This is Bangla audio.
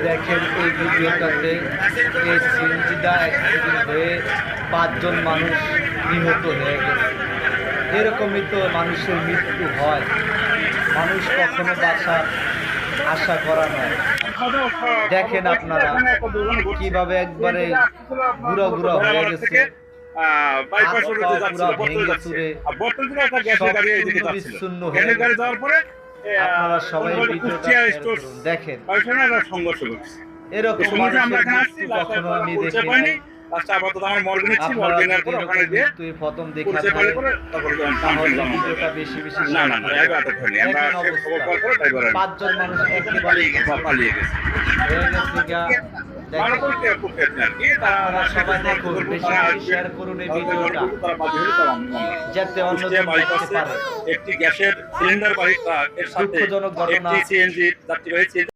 দেখেন এই ভিডিওটাতে এই সিএনজিটা অ্যাক্সিডেন্ট হয়ে 5 জন মানুষ নিহত হয়ে গেছে। এরকমই তো মানুষের মৃত্যু হয়, মানুষ কখনো বাঁচার আশা করা নয়। দেখেন আপনারা কিভাবে একবারে গুঁড়া গুঁড়া হয়ে গেছে, বিচ্ছিন্ন হয়ে গেছে। আপনারা সবাই দেখেন, এরকম কখনো আমি দেখিনি। প্রথম দেখা ভিডিওটা বেশি বেশি 5 জন মানুষ একেবারে পালিয়ে গেছে। সবাই দেখুন, বেশি শেয়ার করুন এই ভিডিওটা, যাতে অন্যজন দেখতে পারে। একটি গ্যাসের সিলিন্ডার বাড়ি ট্রাক এর সাথে দুঃখজনক ঘটনা। একটি সিএনজি যাত্রীবাহী